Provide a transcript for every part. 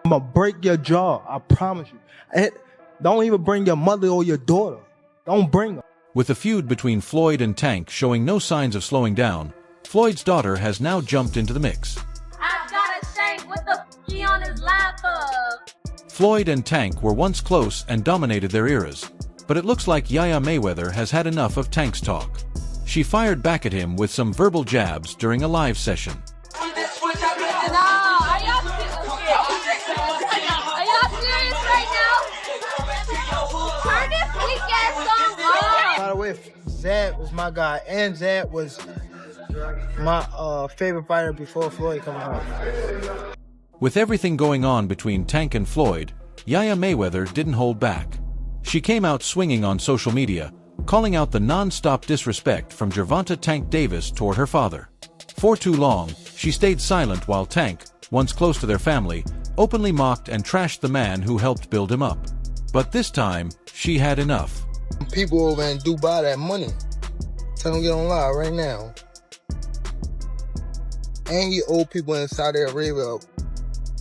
I'm gonna break your jaw, I promise you. Don't even bring your mother or your daughter. Don't bring her. With the feud between Floyd and Tank showing no signs of slowing down, Floyd's daughter has now jumped into the mix. I've got a shank with the f***y on his lap of. Floyd and Tank were once close and dominated their eras, but it looks like Yaya Mayweather has had enough of Tank's talk. She fired back at him with some verbal jabs during a live session. By the way, Zad was my guy, and Zad was my favorite fighter before Floyd coming out. With everything going on between Tank and Floyd, Yaya Mayweather didn't hold back. She came out swinging on social media, calling out the non-stop disrespect from Gervonta "Tank" Davis toward her father. For too long, she stayed silent while Tank, once close to their family, openly mocked and trashed the man who helped build him up. But this time, she had enough. People over in Dubai that money. Tell them to get on live right now. And you old people in Saudi Arabia.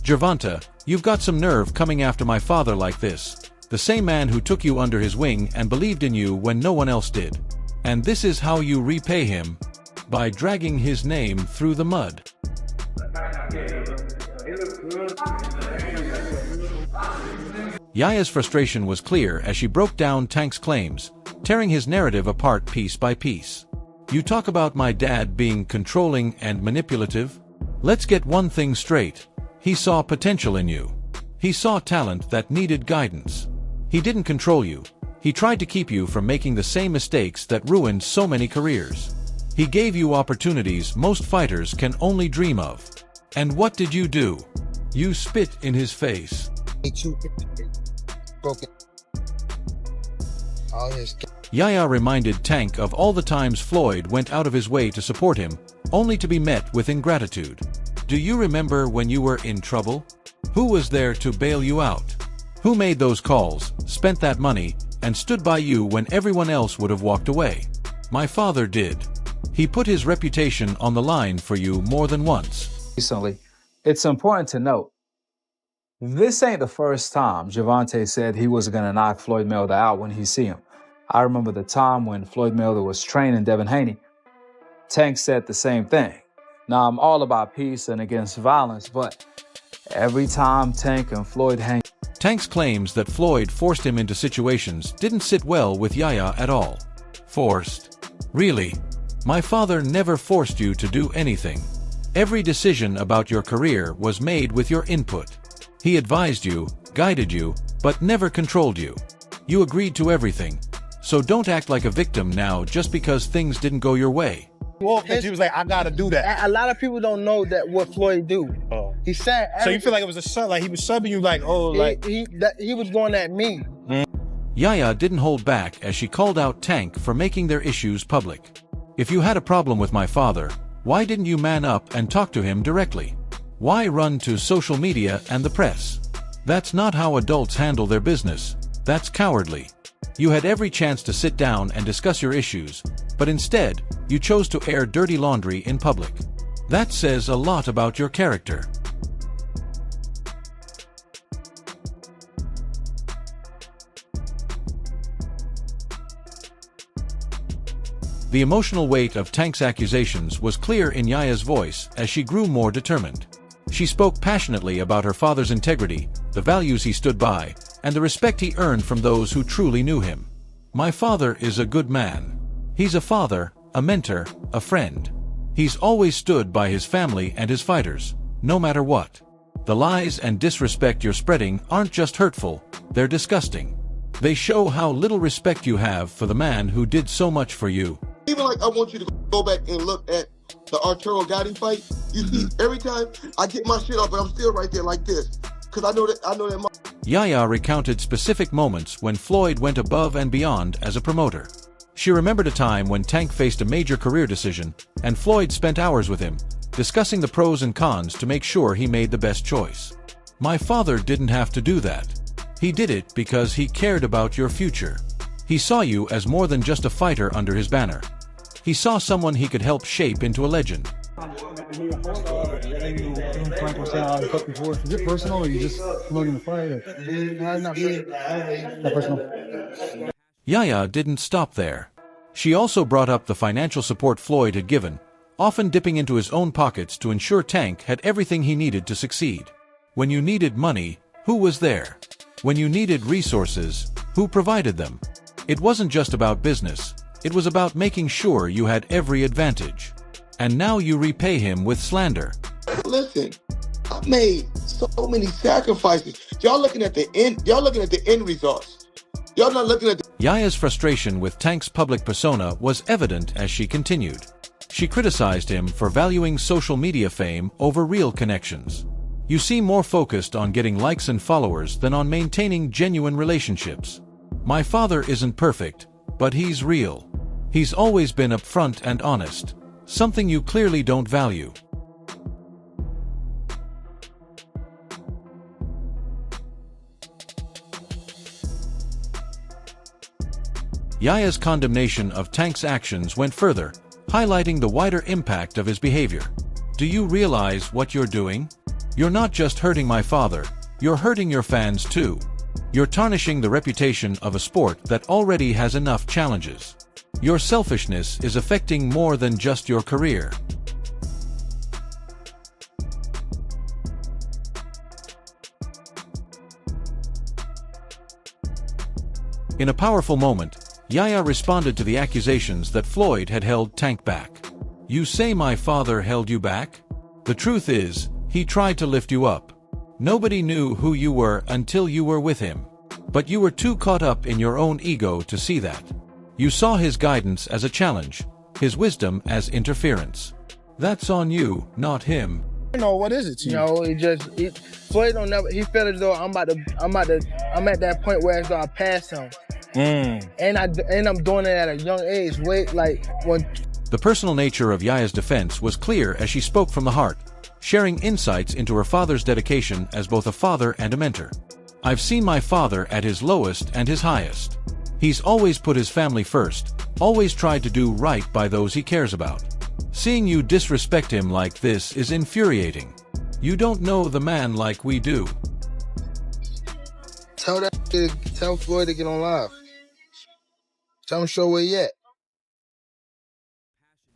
Gervonta, you've got some nerve coming after my father like this. The same man who took you under his wing and believed in you when no one else did. And this is how you repay him, by dragging his name through the mud. Yaya's frustration was clear as she broke down Tank's claims, tearing his narrative apart piece by piece. You talk about my dad being controlling and manipulative? Let's get one thing straight. He saw potential in you. He saw talent that needed guidance. He didn't control you. He tried to keep you from making the same mistakes that ruined so many careers. He gave you opportunities most fighters can only dream of. And what did you do? You spit in his face. Broken. Yaya reminded Tank of all the times Floyd went out of his way to support him, only to be met with ingratitude. Do you remember when you were in trouble? Who was there to bail you out? Who made those calls, spent that money, and stood by you when everyone else would have walked away? My father did. He put his reputation on the line for you more than once. Recently, it's important to note, this ain't the first time Gervonta said he was going to knock Floyd Mayweather out when he see him. I remember the time when Floyd Mayweather was training Devin Haney. Tank said the same thing. Now, I'm all about peace and against violence, but every time Tank and Floyd hang... Tank's claims that Floyd forced him into situations didn't sit well with Yaya at all. Forced? Really? My father never forced you to do anything. Every decision about your career was made with your input. He advised you, guided you, but never controlled you. You agreed to everything. So don't act like a victim now just because things didn't go your way. Well, he was like, I gotta do that. A lot of people don't know that what Floyd do. Oh. He said. So you feel like it was a sub, like he was subbing you, like, oh, like he was going at me. Yaya didn't hold back as she called out Tank for making their issues public. If you had a problem with my father, why didn't you man up and talk to him directly? Why run to social media and the press? That's not how adults handle their business. That's cowardly. You had every chance to sit down and discuss your issues, but instead, you chose to air dirty laundry in public. That says a lot about your character. The emotional weight of Tank's accusations was clear in Yaya's voice as she grew more determined. She spoke passionately about her father's integrity, the values he stood by, and the respect he earned from those who truly knew him. My father is a good man. He's a father, a mentor, a friend. He's always stood by his family and his fighters, no matter what. The lies and disrespect you're spreading aren't just hurtful, they're disgusting. They show how little respect you have for the man who did so much for you. Even like I want you to go back and look at the Arturo Gotti fight. You see, every time I get my shit up, but I'm still right there like this. Because I know that my... Yaya recounted specific moments when Floyd went above and beyond as a promoter. She remembered a time when Tank faced a major career decision, and Floyd spent hours with him, discussing the pros and cons to make sure he made the best choice. My father didn't have to do that. He did it because he cared about your future. He saw you as more than just a fighter under his banner. He saw someone he could help shape into a legend. Is it personal, or you just promoting the fight? Or? Not really. Not personal. Yaya didn't stop there. She also brought up the financial support Floyd had given, often dipping into his own pockets to ensure Tank had everything he needed to succeed. When you needed money, who was there? When you needed resources, who provided them? It wasn't just about business, it was about making sure you had every advantage. And now you repay him with slander. Listen, I made so many sacrifices. Y'all looking at the end. Y'all looking at the end results. Y'all not looking at the... Yaya's frustration with Tank's public persona was evident as she continued. She criticized him for valuing social media fame over real connections. You seem more focused on getting likes and followers than on maintaining genuine relationships. My father isn't perfect, but he's real. He's always been upfront and honest, something you clearly don't value. Yaya's condemnation of Tank's actions went further, highlighting the wider impact of his behavior. Do you realize what you're doing? You're not just hurting my father, you're hurting your fans too. You're tarnishing the reputation of a sport that already has enough challenges. Your selfishness is affecting more than just your career. In a powerful moment, Yaya responded to the accusations that Floyd had held Tank back. You say my father held you back? The truth is, he tried to lift you up. Nobody knew who you were until you were with him. But you were too caught up in your own ego to see that. You saw his guidance as a challenge, his wisdom as interference. That's on you, not him. You know, what is it to you? No, Floyd don't never. He felt as though I'm at that point where as though I passed him. And I'm doing it at a young age. The personal nature of Yaya's defense was clear as she spoke from the heart, sharing insights into her father's dedication as both a father and a mentor. I've seen my father at his lowest and his highest. He's always put his family first, always tried to do right by those he cares about. Seeing you disrespect him like this is infuriating. You don't know the man like we do. Tell Floyd to get on live. Tell him show where he at.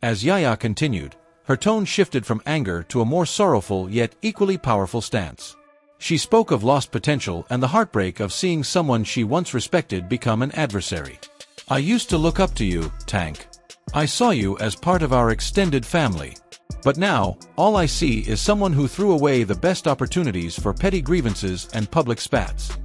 As Yaya continued, her tone shifted from anger to a more sorrowful yet equally powerful stance. She spoke of lost potential and the heartbreak of seeing someone she once respected become an adversary. I used to look up to you, Tank. I saw you as part of our extended family. But now, all I see is someone who threw away the best opportunities for petty grievances and public spats.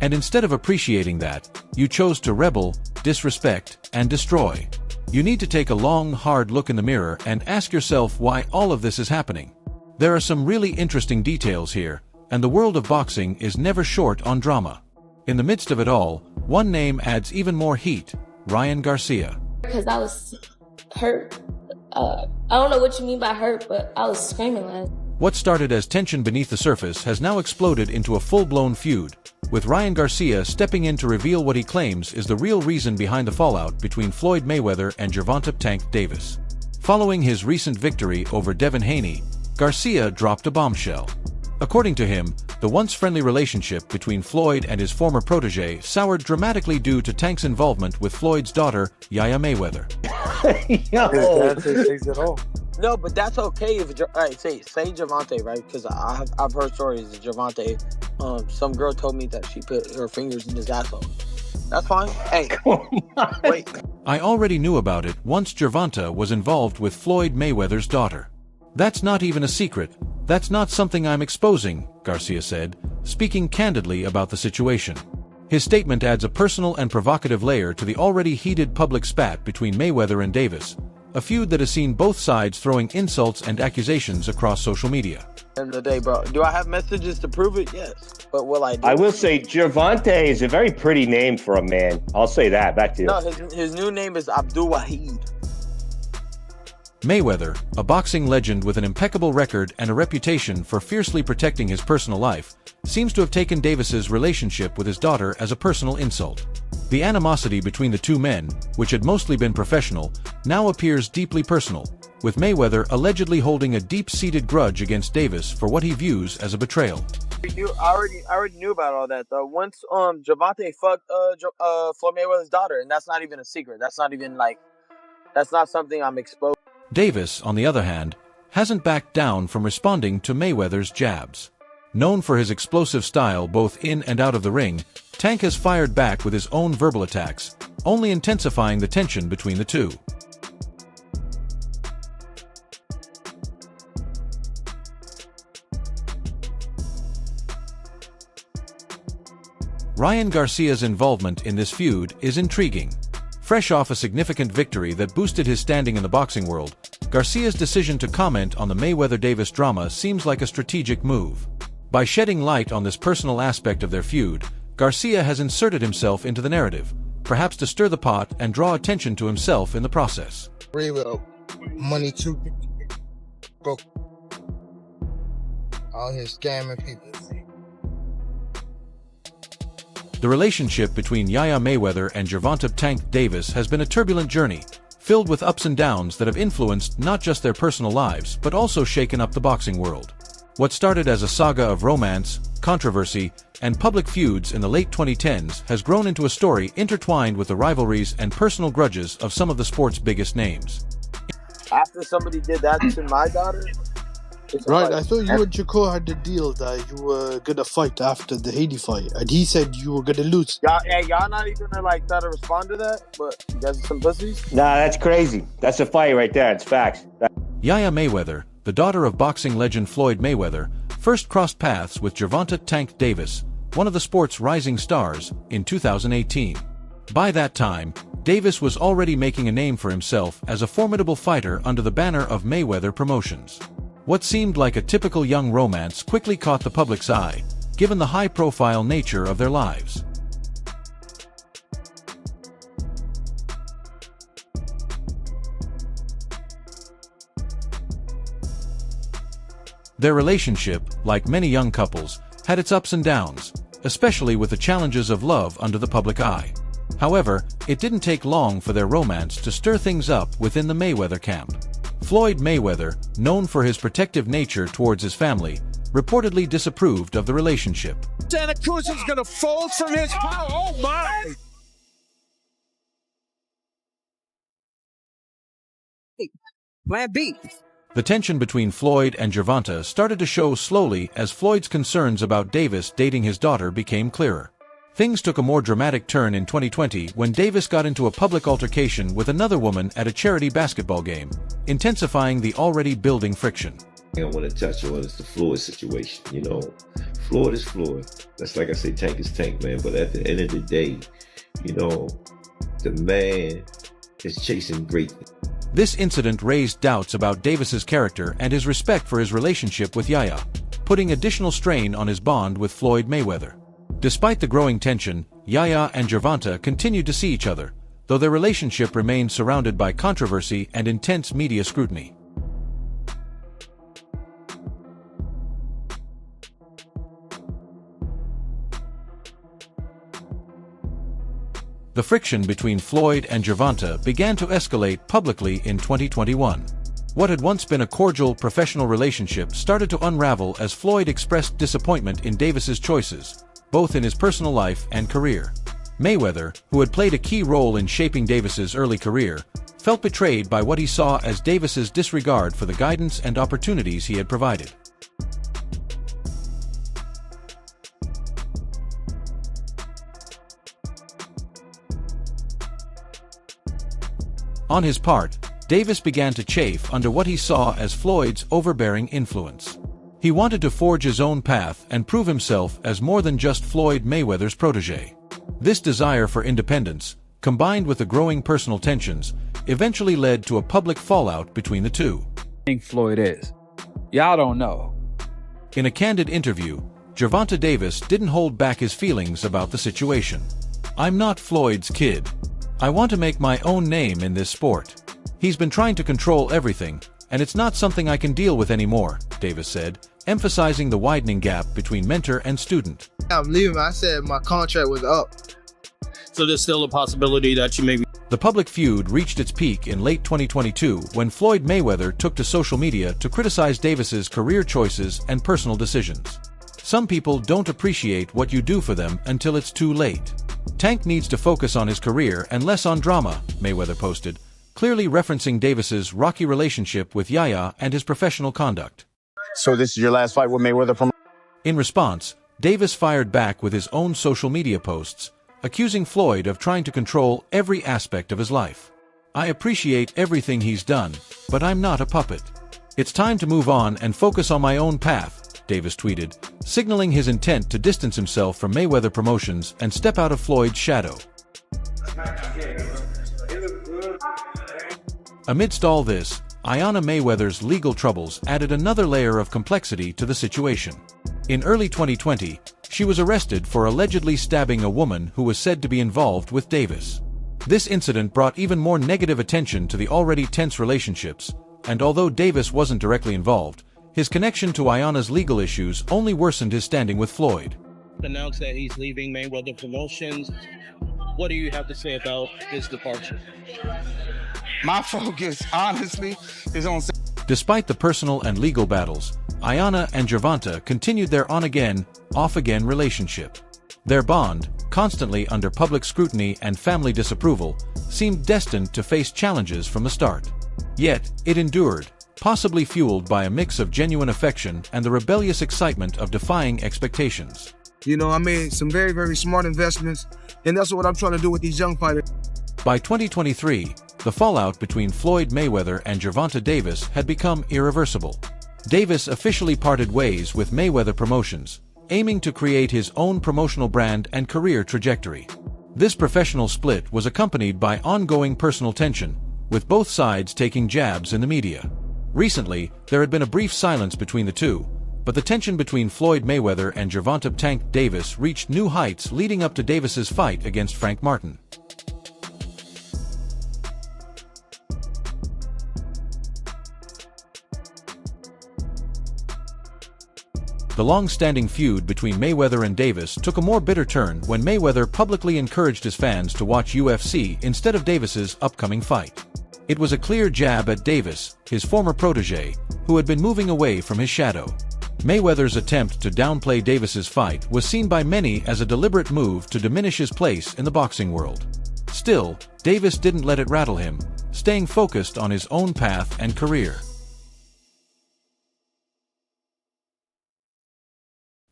And instead of appreciating that, you chose to rebel, disrespect, and destroy. You need to take a long, hard look in the mirror and ask yourself why all of this is happening. There are some really interesting details here, and the world of boxing is never short on drama. In the midst of it all, one name adds even more heat: Ryan Garcia. Because I was hurt. I don't know what you mean by hurt, but I was screaming last. What started as tension beneath the surface has now exploded into a full-blown feud, with Ryan Garcia stepping in to reveal what he claims is the real reason behind the fallout between Floyd Mayweather and Gervonta "Tank" Davis. Following his recent victory over Devin Haney, Garcia dropped a bombshell. According to him, the once friendly relationship between Floyd and his former protege soured dramatically due to Tank's involvement with Floyd's daughter, Yaya Mayweather. No, but that's okay if say Gervonta, right? Because I've heard stories of Gervonta. Some girl told me that she put her fingers in his asshole. That's fine. Hey, wait. I already knew about it once Gervonta was involved with Floyd Mayweather's daughter. That's not even a secret. That's not something I'm exposing, Garcia said, speaking candidly about the situation. His statement adds a personal and provocative layer to the already heated public spat between Mayweather and Davis, a feud that has seen both sides throwing insults and accusations across social media. End of the day, bro. Do I have messages to prove it? Yes. But will I do I will say Gervonta is a very pretty name for a man. I'll say that. Back to you. No, his new name is Abdul Wahid. Mayweather, a boxing legend with an impeccable record and a reputation for fiercely protecting his personal life, seems to have taken Davis's relationship with his daughter as a personal insult. The animosity between the two men, which had mostly been professional, now appears deeply personal, with Mayweather allegedly holding a deep-seated grudge against Davis for what he views as a betrayal. I already knew about all that though. Once Gervonta fucked Floyd Mayweather's daughter, and that's not even a secret. That's not something I'm exposed. Davis, on the other hand, hasn't backed down from responding to Mayweather's jabs. Known for his explosive style both in and out of the ring, Tank has fired back with his own verbal attacks, only intensifying the tension between the two. Ryan Garcia's involvement in this feud is intriguing. Fresh off a significant victory that boosted his standing in the boxing world, Garcia's decision to comment on the Mayweather-Davis drama seems like a strategic move. By shedding light on this personal aspect of their feud, Garcia has inserted himself into the narrative, perhaps to stir the pot and draw attention to himself in the process. Money too broke. Out here scamming people. The relationship between Yaya Mayweather and Gervonta "Tank" Davis has been a turbulent journey, filled with ups and downs that have influenced not just their personal lives but also shaken up the boxing world. What started as a saga of romance, controversy, and public feuds in the late 2010s has grown into a story intertwined with the rivalries and personal grudges of some of the sport's biggest names. After somebody did that to my daughter, right, I thought you and Shakur had the deal that you were gonna fight after the Haiti fight, and he said you were gonna lose. Y'all not even gonna try to respond to that, but you guys are some pussies. Nah, that's crazy. That's a fight right there. It's facts. Yaya Mayweather, the daughter of boxing legend Floyd Mayweather, first crossed paths with Gervonta "Tank" Davis, one of the sport's rising stars, in 2018. By that time, Davis was already making a name for himself as a formidable fighter under the banner of Mayweather Promotions. What seemed like a typical young romance quickly caught the public's eye, given the high-profile nature of their lives. Their relationship, like many young couples, had its ups and downs, especially with the challenges of love under the public eye. However, it didn't take long for their romance to stir things up within the Mayweather camp. Floyd Mayweather, known for his protective nature towards his family, reportedly disapproved of the relationship. Santa Cruz is gonna fold from his power. Oh my! Plan B. The tension between Floyd and Gervonta started to show slowly as Floyd's concerns about Davis dating his daughter became clearer. Things took a more dramatic turn in 2020 when Davis got into a public altercation with another woman at a charity basketball game, intensifying the already building friction. I want to touch on is the Floyd situation. You know, Floyd is Floyd. That's like I say, Tank is Tank, man. But at the end of the day, you know, the man is chasing greatness. This incident raised doubts about Davis's character and his respect for his relationship with Yaya, putting additional strain on his bond with Floyd Mayweather. Despite the growing tension, Yaya and Gervonta continued to see each other, though their relationship remained surrounded by controversy and intense media scrutiny. The friction between Floyd and Gervonta began to escalate publicly in 2021. What had once been a cordial professional relationship started to unravel as Floyd expressed disappointment in Davis's choices, both in his personal life and career. Mayweather, who had played a key role in shaping Davis's early career, felt betrayed by what he saw as Davis's disregard for the guidance and opportunities he had provided. On his part, Davis began to chafe under what he saw as Floyd's overbearing influence. He wanted to forge his own path and prove himself as more than just Floyd Mayweather's protege. This desire for independence, combined with the growing personal tensions, eventually led to a public fallout between the two. I think Floyd is. Y'all don't know. In a candid interview, Gervonta Davis didn't hold back his feelings about the situation. "I'm not Floyd's kid. I want to make my own name in this sport. He's been trying to control everything, and it's not something I can deal with anymore," Davis said, emphasizing the widening gap between mentor and student. I'm leaving. I said my contract was up. So there's still a possibility that you maybe... The public feud reached its peak in late 2022 when Floyd Mayweather took to social media to criticize Davis's career choices and personal decisions. Some people don't appreciate what you do for them until it's too late. Tank needs to focus on his career and less on drama, Mayweather posted, clearly referencing Davis's rocky relationship with Yaya and his professional conduct. So this is your last fight with Mayweather? In response, Davis fired back with his own social media posts, accusing Floyd of trying to control every aspect of his life. I appreciate everything he's done, but I'm not a puppet. It's time to move on and focus on my own path, Davis tweeted, signaling his intent to distance himself from Mayweather Promotions and step out of Floyd's shadow. Amidst all this, Ayanna Mayweather's legal troubles added another layer of complexity to the situation. In early 2020, she was arrested for allegedly stabbing a woman who was said to be involved with Davis. This incident brought even more negative attention to the already tense relationships, and although Davis wasn't directly involved, his connection to Ayanna's legal issues only worsened his standing with Floyd. Announced that he's leaving Mayweather Promotions. What do you have to say about his departure? My focus, honestly, is on... Despite the personal and legal battles, Ayanna and Gervonta continued their on-again, off-again relationship. Their bond, constantly under public scrutiny and family disapproval, seemed destined to face challenges from the start. Yet, it endured, possibly fueled by a mix of genuine affection and the rebellious excitement of defying expectations. You know, I made some very, very smart investments, and that's what I'm trying to do with these young fighters. By 2023, the fallout between Floyd Mayweather and Gervonta Davis had become irreversible. Davis officially parted ways with Mayweather Promotions, aiming to create his own promotional brand and career trajectory. This professional split was accompanied by ongoing personal tension, with both sides taking jabs in the media. Recently, there had been a brief silence between the two, but the tension between Floyd Mayweather and Gervonta "Tank" Davis reached new heights leading up to Davis's fight against Frank Martin. The long-standing feud between Mayweather and Davis took a more bitter turn when Mayweather publicly encouraged his fans to watch UFC instead of Davis's upcoming fight. It was a clear jab at Davis, his former protege, who had been moving away from his shadow. Mayweather's attempt to downplay Davis's fight was seen by many as a deliberate move to diminish his place in the boxing world. Still, Davis didn't let it rattle him, staying focused on his own path and career.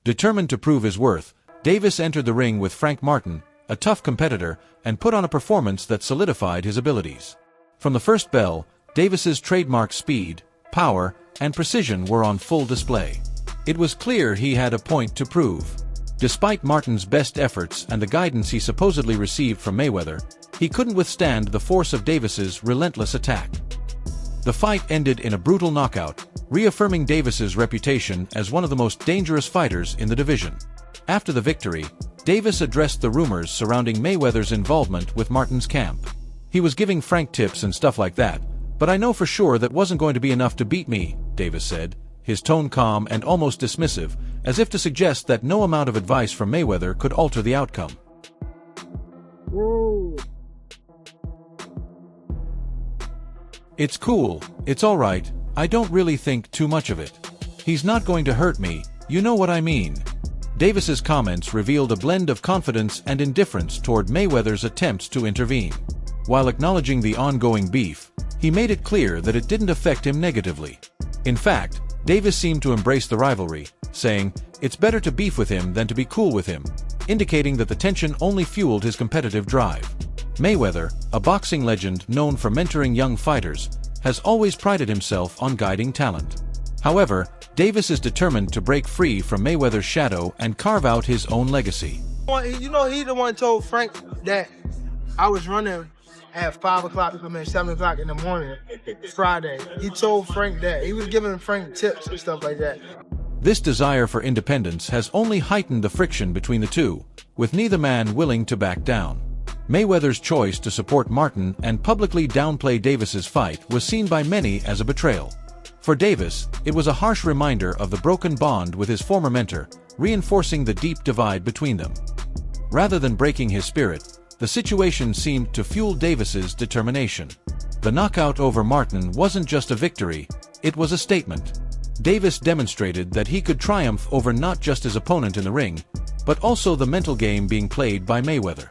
Determined to prove his worth, Davis entered the ring with Frank Martin, a tough competitor, and put on a performance that solidified his abilities. From the first bell, Davis's trademark speed, power, and precision were on full display. It was clear he had a point to prove. Despite Martin's best efforts and the guidance he supposedly received from Mayweather, he couldn't withstand the force of Davis's relentless attack. The fight ended in a brutal knockout, reaffirming Davis's reputation as one of the most dangerous fighters in the division. After the victory, Davis addressed the rumors surrounding Mayweather's involvement with Martin's camp. He was giving Frank tips and stuff like that, but I know for sure that wasn't going to be enough to beat me, Davis said, his tone calm and almost dismissive, as if to suggest that no amount of advice from Mayweather could alter the outcome. Ooh. It's cool, it's alright, I don't really think too much of it. He's not going to hurt me, you know what I mean. Davis's comments revealed a blend of confidence and indifference toward Mayweather's attempts to intervene. While acknowledging the ongoing beef, he made it clear that it didn't affect him negatively. In fact, Davis seemed to embrace the rivalry, saying, "It's better to beef with him than to be cool with him," indicating that the tension only fueled his competitive drive. Mayweather, a boxing legend known for mentoring young fighters, has always prided himself on guiding talent. However, Davis is determined to break free from Mayweather's shadow and carve out his own legacy. You know, he the one told Frank that I was running at 5 o'clock, I mean 7 o'clock in the morning, Friday. He told Frank that. He was giving Frank tips and stuff like that. This desire for independence has only heightened the friction between the two, with neither man willing to back down. Mayweather's choice to support Martin and publicly downplay Davis's fight was seen by many as a betrayal. For Davis, it was a harsh reminder of the broken bond with his former mentor, reinforcing the deep divide between them. Rather than breaking his spirit, the situation seemed to fuel Davis's determination. The knockout over Martin wasn't just a victory, it was a statement. Davis demonstrated that he could triumph over not just his opponent in the ring, but also the mental game being played by Mayweather.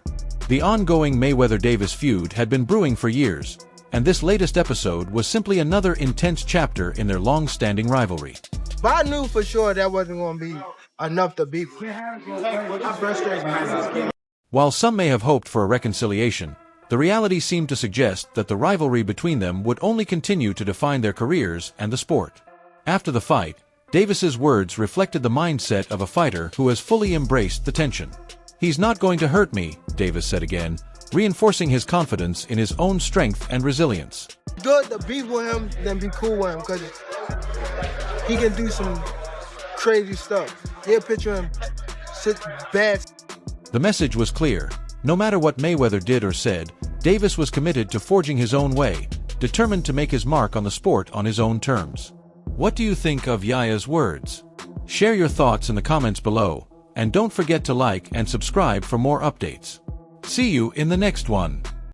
The ongoing Mayweather-Davis feud had been brewing for years, and this latest episode was simply another intense chapter in their long-standing rivalry. But I knew for sure that wasn't going to be enough to beat me. While some may have hoped for a reconciliation, the reality seemed to suggest that the rivalry between them would only continue to define their careers and the sport. After the fight, Davis's words reflected the mindset of a fighter who has fully embraced the tension. "He's not going to hurt me," Davis said again, reinforcing his confidence in his own strength and resilience. It's good to be with him than be cool with him, because he can do some crazy stuff. He'll picture him such bad. The message was clear. No matter what Mayweather did or said, Davis was committed to forging his own way, determined to make his mark on the sport on his own terms. What do you think of Yaya's words? Share your thoughts in the comments below, and don't forget to like and subscribe for more updates. See you in the next one.